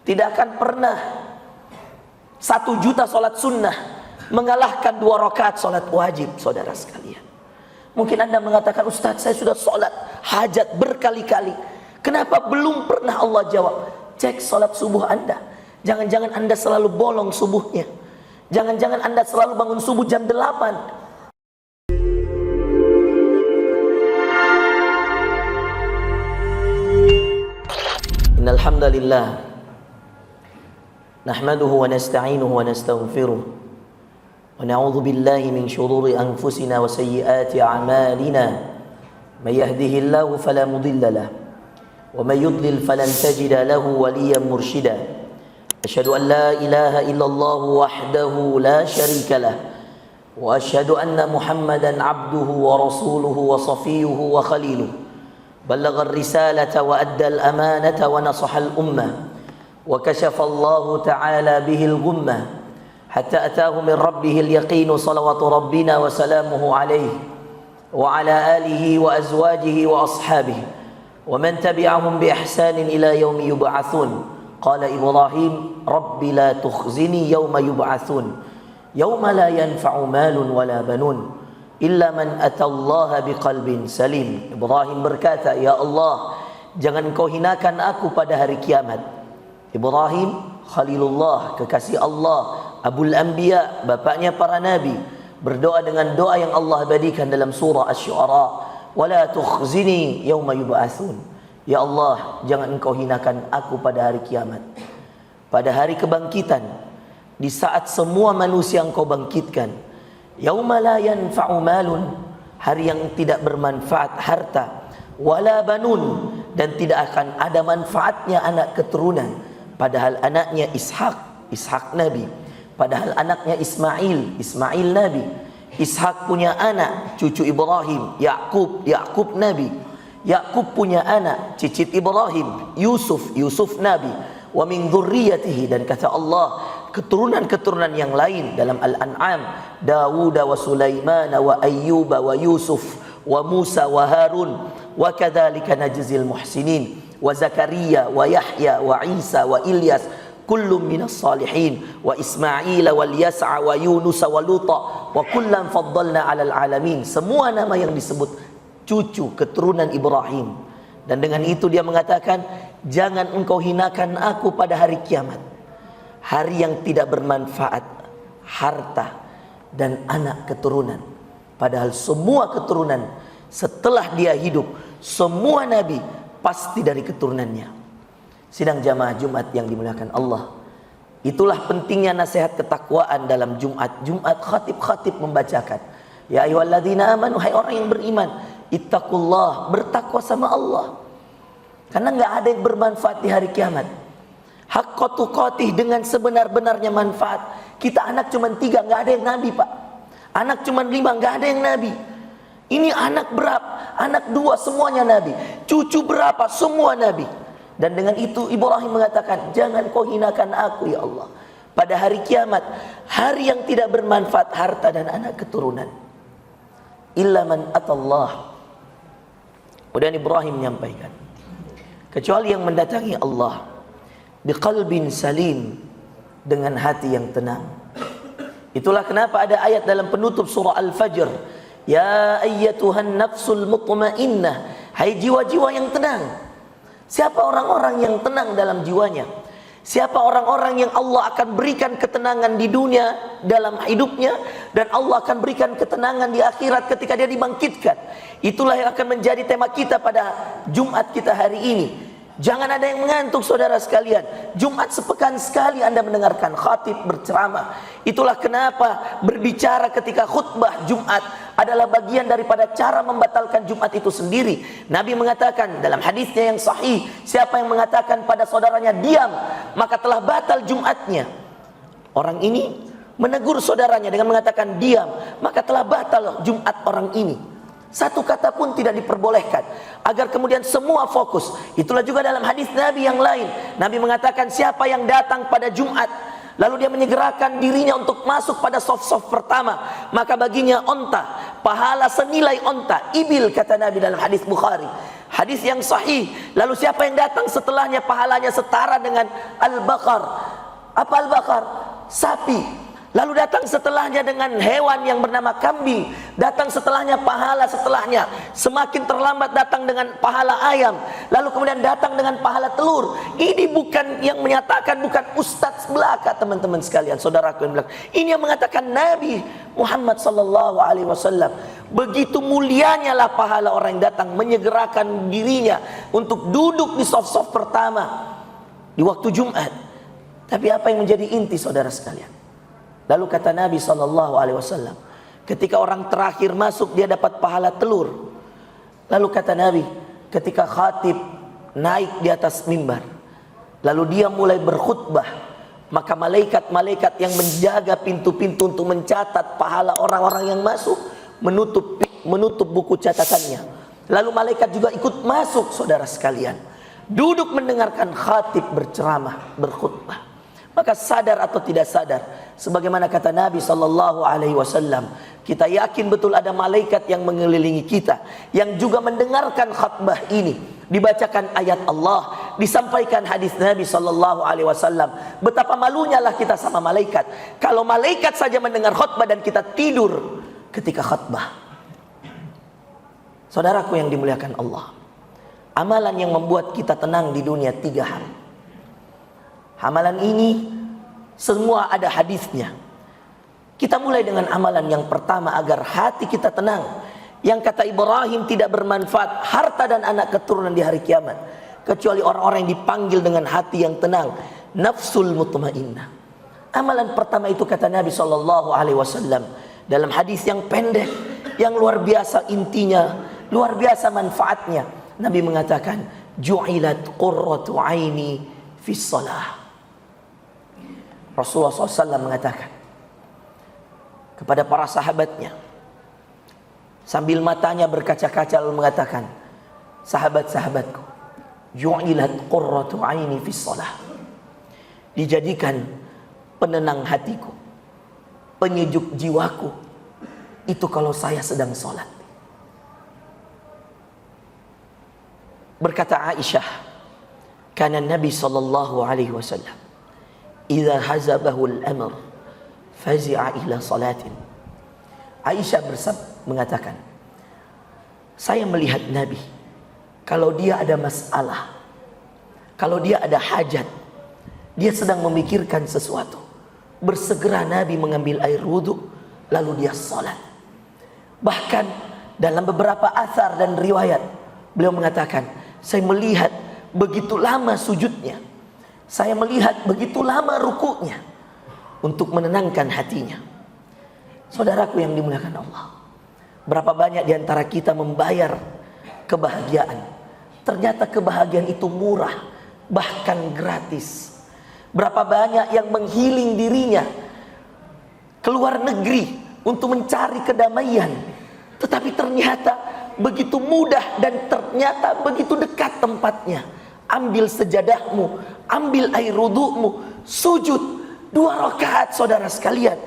Tidak akan pernah 1 juta sholat sunnah mengalahkan 2 rakaat sholat wajib, saudara sekalian. Mungkin Anda mengatakan, Ustaz, saya sudah sholat hajat berkali-kali, kenapa belum pernah Allah jawab? Cek sholat subuh Anda. Jangan-jangan Anda selalu bolong subuhnya. Jangan-jangan Anda selalu bangun subuh jam 8. Innal hamdalillah nahmaduhu wa nasta'inuhu wa nastaghfiruh wa na'udzu billahi min shururi anfusina wa sayyiati a'malina may yahdihillahu fala mudilla lahu wa may yudlil falan tajida lahu waliyyan murshida. Asyhadu an la ilaha illallah wahdahu la syarika lah wa asyhadu anna Muhammadan 'abduhu wa rasuluhu wa safiyyuhu wa khaliluhu. بلغ الرسالة وأدى الأمانة ونصح الأمة وكشف الله تعالى به الغمة حتى أتاه من ربه اليقين صلوات ربنا وسلامه عليه وعلى آله وأزواجه وأصحابه ومن تبعهم بإحسان إلى يوم يبعثون. قال إبراهيم رب لا تخزني يوم يبعثون يوم لا ينفع مال ولا بنون illa man atallaha biqalbin salim. Ibrahim berkata, ya Allah, jangan kau hinakan aku pada hari kiamat. Ibrahim Khalilullah, kekasih Allah, Abul Anbiya, bapaknya para nabi, berdoa dengan doa yang Allah abadikan dalam surah Asy-Syu'ara, wala tukhzini yauma yub'atsun. Ya Allah, jangan engkau hinakan aku pada hari kiamat, pada hari kebangkitan, di saat semua manusia engkau bangkitkan. Yauma la yanfa'u malun, hari yang tidak bermanfaat harta, wala banun, dan tidak akan ada manfaatnya anak keturunan. Padahal anaknya Ishak Nabi. Padahal anaknya Ismail Nabi. Ishak punya anak, cucu Ibrahim, Yakub Nabi. Yakub punya anak, cicit Ibrahim, Yusuf Nabi. Wa min dzurriyyatihi, dan kata Allah, keturunan-keturunan yang lain dalam Al-An'am, Dawud wa Sulaiman wa Ayyub wa Yusuf wa Musa wa Harun wa kadzalika najzil muhsinin wa Zakaria wa Yahya wa Isa wa Ilyas kullum minas salihin wa Ismail wal Yas'a wa Yunus wa Luta wa kullan faddalna 'alal alamin. Semua nama yang disebut cucu keturunan Ibrahim. Dan dengan itu dia mengatakan, jangan engkau hinakan aku pada hari kiamat, hari yang tidak bermanfaat harta dan anak keturunan. Padahal semua keturunan setelah dia hidup, semua nabi pasti dari keturunannya. Sidang jamaah Jumat yang dimuliakan Allah, itulah pentingnya nasihat ketakwaan dalam Jumat. Khatib membacakan, ya ayyuhalladzina amanu, hai orang yang beriman, ittaqullah, bertakwa sama Allah, karena enggak ada yang bermanfaat di hari kiamat. Haqqa tuqatih, dengan sebenar-benarnya manfaat. Kita anak cuma 3, nggak ada yang nabi, Pak. Anak cuma 5, nggak ada yang nabi. Ini anak berapa? Anak 2, semuanya nabi. Cucu berapa? Semua nabi. Dan dengan itu Ibrahim mengatakan, jangan kau hinakan aku ya Allah pada hari kiamat, hari yang tidak bermanfaat harta dan anak keturunan. Illa man atallah. Kemudian Ibrahim menyampaikan, kecuali yang mendatangi Allah biqalbin salim, dengan hati yang tenang. Itulah kenapa ada ayat dalam penutup surah Al-Fajr, ya ayyatuhan nafsul mutmainnah, hai jiwa-jiwa yang tenang. Siapa orang-orang yang tenang dalam jiwanya? Siapa orang-orang yang Allah akan berikan ketenangan di dunia dalam hidupnya, dan Allah akan berikan ketenangan di akhirat ketika dia dibangkitkan. Itulah yang akan menjadi tema kita pada Jumat kita hari ini. Jangan ada yang mengantuk, saudara sekalian. Jumat sepekan sekali Anda mendengarkan khatib berceramah. Itulah kenapa berbicara ketika khutbah Jumat adalah bagian daripada cara membatalkan Jumat itu sendiri. Nabi mengatakan dalam hadisnya yang sahih, siapa yang mengatakan pada saudaranya diam, maka telah batal Jumatnya. Orang ini menegur saudaranya dengan mengatakan diam, maka telah batal Jumat orang ini. Satu kata pun tidak diperbolehkan, agar kemudian semua fokus. Itulah juga dalam hadis Nabi yang lain. Nabi mengatakan, siapa yang datang pada Jumat lalu dia menyegerakan dirinya untuk masuk pada saf-saf pertama, maka baginya onta, pahala senilai onta, ibil, kata Nabi dalam hadis Bukhari. Hadis yang sahih. Lalu siapa yang datang setelahnya pahalanya setara dengan al-baqar. Apa al-baqar? Sapi. Lalu datang setelahnya dengan hewan yang bernama kambing. Datang setelahnya pahala setelahnya. Semakin terlambat datang dengan pahala ayam. Lalu kemudian datang dengan pahala telur. Ini bukan yang menyatakan, bukan ustadz belaka teman-teman sekalian, saudaraku yang belaka. Ini yang mengatakan Nabi Muhammad sallallahu alaihi wasallam. Begitu mulianya lah pahala orang yang datang menyegerakan dirinya untuk duduk di saf-saf pertama di waktu Jumat. Tapi apa yang menjadi inti saudara sekalian? Lalu kata Nabi SAW, ketika orang terakhir masuk dia dapat pahala telur. Lalu kata Nabi, ketika khatib naik di atas mimbar, lalu dia mulai berkhutbah, maka malaikat-malaikat yang menjaga pintu-pintu untuk mencatat pahala orang-orang yang masuk menutup buku catatannya. Lalu malaikat juga ikut masuk saudara sekalian, duduk mendengarkan khatib berceramah, berkhutbah. Maka sadar atau tidak sadar, sebagaimana kata Nabi SAW, kita yakin betul ada malaikat yang mengelilingi kita, yang juga mendengarkan khutbah ini. Dibacakan ayat Allah, disampaikan hadis Nabi SAW. Betapa malunya lah kita sama malaikat. Kalau malaikat saja mendengar khutbah dan kita tidur ketika khutbah. Saudaraku yang dimuliakan Allah, amalan yang membuat kita tenang di dunia 3 hal. Amalan ini semua ada hadisnya. Kita mulai dengan amalan yang pertama agar hati kita tenang. Yang kata Ibrahim tidak bermanfaat harta dan anak keturunan di hari kiamat, kecuali orang-orang yang dipanggil dengan hati yang tenang, nafsul mutmainnah. Amalan pertama itu kata Nabi SAW dalam hadis yang pendek, yang luar biasa intinya, luar biasa manfaatnya. Nabi mengatakan, ju'ilat qurratu aini fis shalah. Rasulullah SAW mengatakan kepada para sahabatnya sambil matanya berkaca-kaca, lalu mengatakan, sahabat-sahabatku, ju'ilat qurratu aini fis shalah, dijadikan penenang hatiku, penyejuk jiwaku itu kalau saya sedang sholat. Berkata Aisyah, kana Nabi sallallahu alaihi wasallam idza hazabahu al-amr fazi'a ila salatin. Aisyah mengatakan, saya melihat Nabi kalau dia ada masalah, kalau dia ada hajat, dia sedang memikirkan sesuatu, bersegera Nabi mengambil air wudu lalu dia salat. Bahkan dalam beberapa athar dan riwayat beliau mengatakan, saya melihat begitu lama sujudnya, saya melihat begitu lama rukuknya untuk menenangkan hatinya. Saudaraku yang dimuliakan Allah, berapa banyak di antara kita membayar kebahagiaan, ternyata kebahagiaan itu murah, bahkan gratis. Berapa banyak yang menghealing dirinya keluar negeri untuk mencari kedamaian, tetapi ternyata begitu mudah dan ternyata begitu dekat tempatnya. Ambil sejadahmu, ambil air wudu'mu, sujud 2 rakaat saudara sekalian.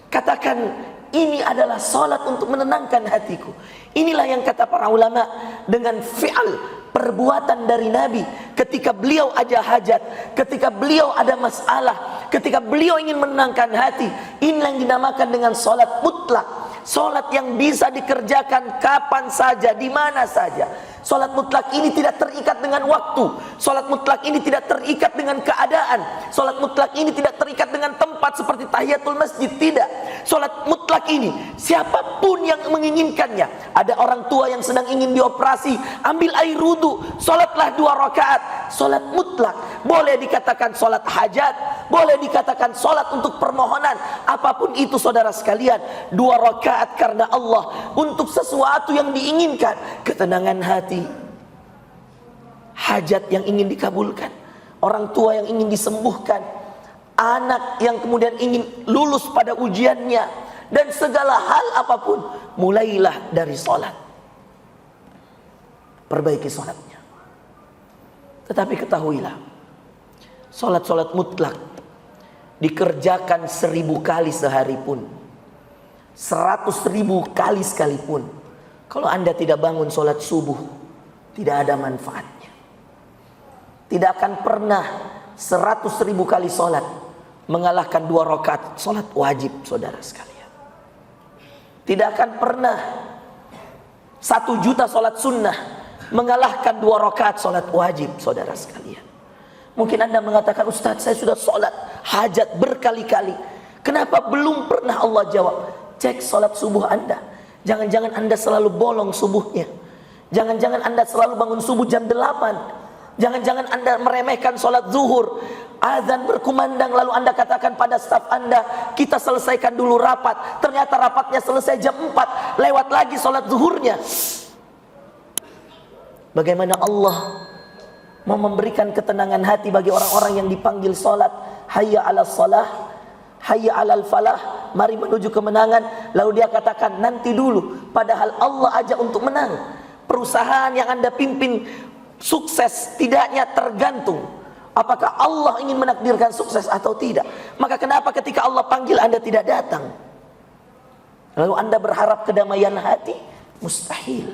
Katakan, ini adalah salat untuk menenangkan hatiku. Inilah yang kata para ulama dengan fi'al, perbuatan dari Nabi ketika beliau ada hajat, ketika beliau ada masalah, ketika beliau ingin menenangkan hati. Inilah yang dinamakan dengan salat mutlak, salat yang bisa dikerjakan kapan saja, di mana saja. Salat mutlak ini tidak terikat dengan waktu. Salat mutlak ini tidak terikat dengan keadaan. Salat mutlak ini tidak terikat dengan tempat seperti tahiyatul masjid, tidak. Salat mutlak ini siapapun yang menginginkannya. Ada orang tua yang sedang ingin dioperasi, ambil air wudu, salatlah 2 rakaat. Salat mutlak. Boleh dikatakan salat hajat, boleh dikatakan salat untuk permohonan, apapun itu saudara sekalian. 2 rakaat karena Allah, untuk sesuatu yang diinginkan, ketenangan hati, hajat yang ingin dikabulkan, orang tua yang ingin disembuhkan, anak yang kemudian ingin lulus pada ujiannya, dan segala hal apapun, mulailah dari salat. Perbaiki salatnya. Tetapi ketahuilah, salat-salat mutlak dikerjakan 1000 kali sehari pun, 100.000 kali sekalipun, kalau Anda tidak bangun salat subuh, tidak ada manfaatnya. Tidak akan pernah 100.000 kali sholat mengalahkan 2 rakaat sholat wajib, saudara sekalian. Tidak akan pernah 1 juta sholat sunnah mengalahkan 2 rakaat sholat wajib, saudara sekalian. Mungkin Anda mengatakan, Ustaz, saya sudah sholat hajat berkali-kali, kenapa belum pernah Allah jawab? Cek sholat subuh Anda. Jangan-jangan Anda selalu bolong subuhnya. Jangan-jangan Anda selalu bangun subuh jam 8. Jangan-jangan Anda meremehkan sholat zuhur. Azan berkumandang lalu Anda katakan pada staf Anda, kita selesaikan dulu rapat. Ternyata rapatnya selesai jam 4, lewat lagi sholat zuhurnya. Bagaimana Allah mau memberikan ketenangan hati bagi orang-orang yang dipanggil sholat, hayya ala salah, hayya alal falah, mari menuju kemenangan. Lalu dia katakan nanti dulu, padahal Allah ajak untuk menang. Perusahaan yang Anda pimpin sukses tidaknya tergantung apakah Allah ingin menakdirkan sukses atau tidak. Maka kenapa ketika Allah panggil Anda tidak datang? Lalu Anda berharap kedamaian hati? Mustahil.